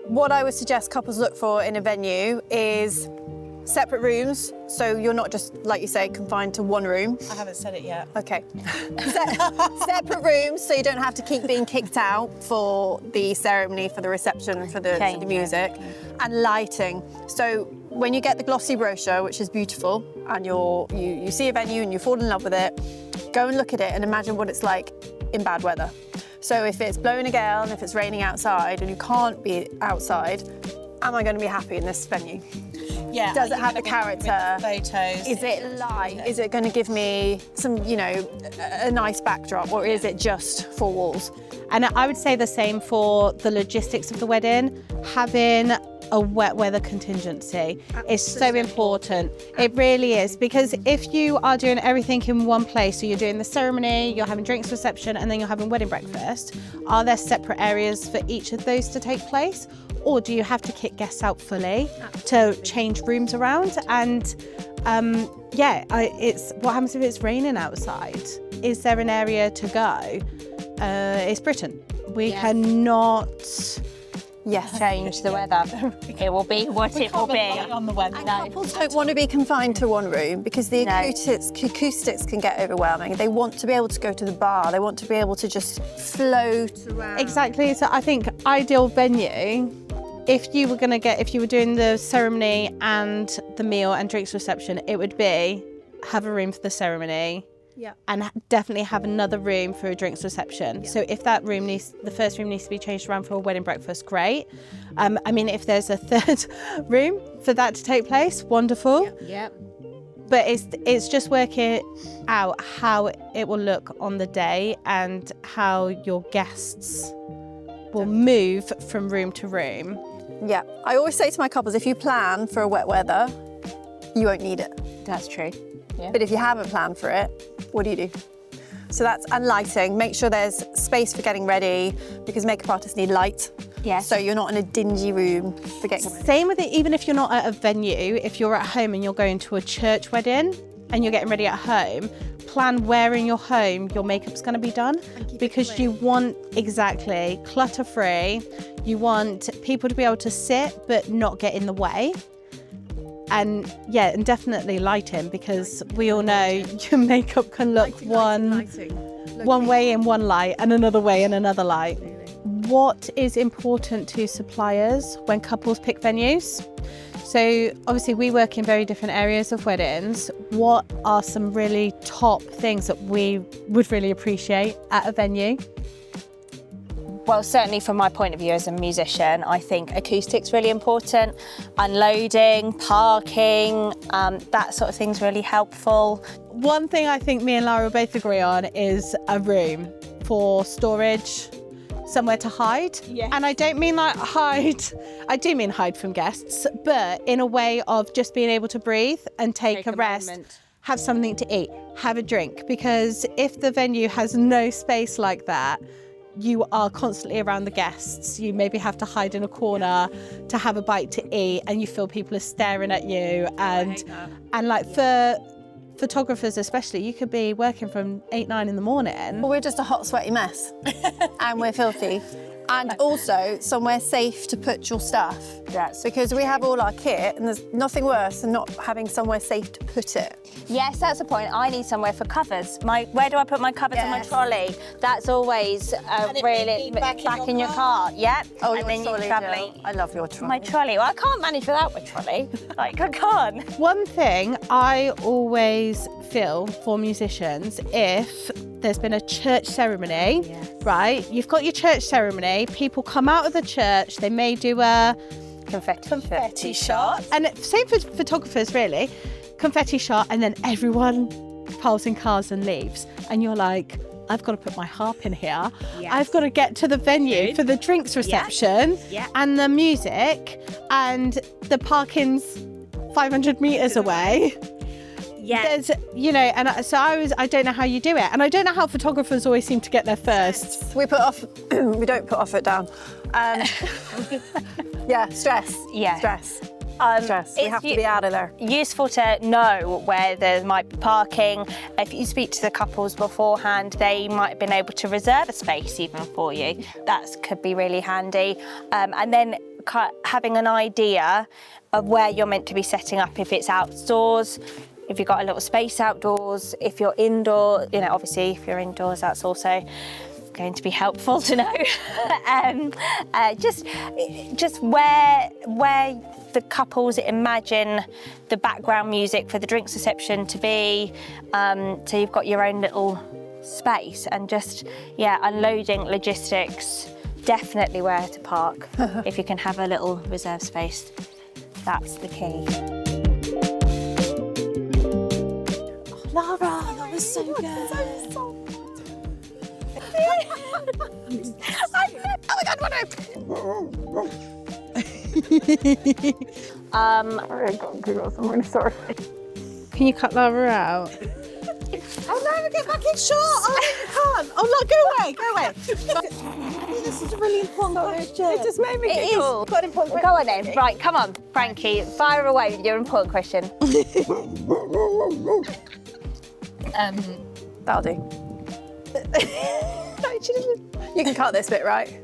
What I would suggest couples look for in a venue is separate rooms, so you're not just, like you say, confined to one room. I haven't said it yet. Okay. Separate rooms, so you don't have to keep being kicked out for the ceremony, for the reception, for the music. And lighting. So when you get the glossy brochure, which is beautiful, and you see a venue and you fall in love with it, go and look at it and imagine what it's like in bad weather. So if it's blowing a gale and if it's raining outside and you can't be outside, am I going to be happy in this venue? Yeah. Does it have a character? Photos. Is it light? Is it going to give me some, a nice backdrop, or is it just four walls? And I would say the same for the logistics of the wedding. Having a wet weather contingency is so important. It really is, because if you are doing everything in one place, so you're doing the ceremony, you're having drinks reception, and then you're having wedding breakfast, are there separate areas for each of those to take place? Or do you have to kick guests out fully to change rooms around? And it's what happens if it's raining outside? Is there an area to go? It's Britain. We cannot change the weather. It will be what it will be. On the weather. And couples don't want to be confined to one room because the acoustics can get overwhelming. They want to be able to go to the bar. They want to be able to just float around. Exactly. So I think ideal venue, if you were doing the ceremony and the meal and drinks reception, it would be have a room for the ceremony. Yeah. And definitely have another room for a drinks reception. Yeah. So if that room the first room needs to be changed around for a wedding breakfast, great. If there's a third room for that to take place, wonderful. Yeah. But it's just working out how it will look on the day and how your guests will move from room to room. Yeah. I always say to my couples, if you plan for a wet weather, you won't need it. That's true. Yeah. But if you haven't planned for it, what do? So and lighting. Make sure there's space for getting ready, because makeup artists need light. Yes. So you're not in a dingy room for getting ready. Same with it, even if you're not at a venue, if you're at home and you're going to a church wedding and you're getting ready at home, plan where in your home your makeup's going to be done, because you want clutter-free. You want people to be able to sit but not get in the way. And definitely lighting, because we all know your makeup can look one way in one light and another way in another light. What is important to suppliers when couples pick venues? So obviously we work in very different areas of weddings. What are some really top things that we would really appreciate at a venue? Well, certainly from my point of view as a musician, I think acoustics really important. Unloading, parking, that sort of thing's really helpful. One thing I think me and Lara both agree on is a room for storage, somewhere to hide. Yes. And I don't mean like hide, I do mean hide from guests, but in a way of just being able to breathe and take a rest. Moment. Have something to eat, have a drink, because if the venue has no space like that, you are constantly around the guests. You maybe have to hide in a corner to have a bite to eat, and you feel people are staring at you. And like for photographers especially, you could be working from 8-9 in the morning. Well, we're just a hot, sweaty mess and we're filthy. And also somewhere safe to put your stuff. Yes. Because we have all our kit and there's nothing worse than not having somewhere safe to put it. Yes, that's the point. I need somewhere for covers. Where do I put my covers on my trolley? That's always really back in your car. Yep. Oh, and then you're travelling. I love your trolley. My trolley. Well, I can't manage without my trolley. Like, I can't. One thing I always feel for musicians, if there's been a church ceremony, right? You've got your church ceremony, people come out of the church, they may do a confetti shot. And same for photographers, really. Confetti shot, and then everyone piles in cars and leaves. And you're like, I've got to put my harp in here. Yes. I've got to get to the venue for the drinks reception and the music, and the parking's 500 metres away. Yeah. There's, I don't know how you do it. And I don't know how photographers always seem to get there first. We don't put our foot down. Stress. Yeah. Stress. Jess, we have to be out of there. Useful to know where there might be parking. If you speak to the couples beforehand, they might have been able to reserve a space even for you. That could be really handy. And then having an idea of where you're meant to be setting up, if it's outdoors, if you've got a little space outdoors, if you're indoor, you know, obviously if you're indoors, that's also going to be helpful to know. Just where the couples imagine the background music for the drinks reception to be, so you've got your own little space, and just, yeah, unloading logistics, definitely where to park. If you can have a little reserve space, that's the key. Lara, that was so good. Oh my God, what I'm really sorry. Can you cut Lara out? Oh no, get back in shot. Oh, you can't. Oh no, go away. This is a really important question. It just made me giggle. Got an important question. Go on then. Right, come on, Frankie, fire away with your important question. That'll do. You can cut this bit, right?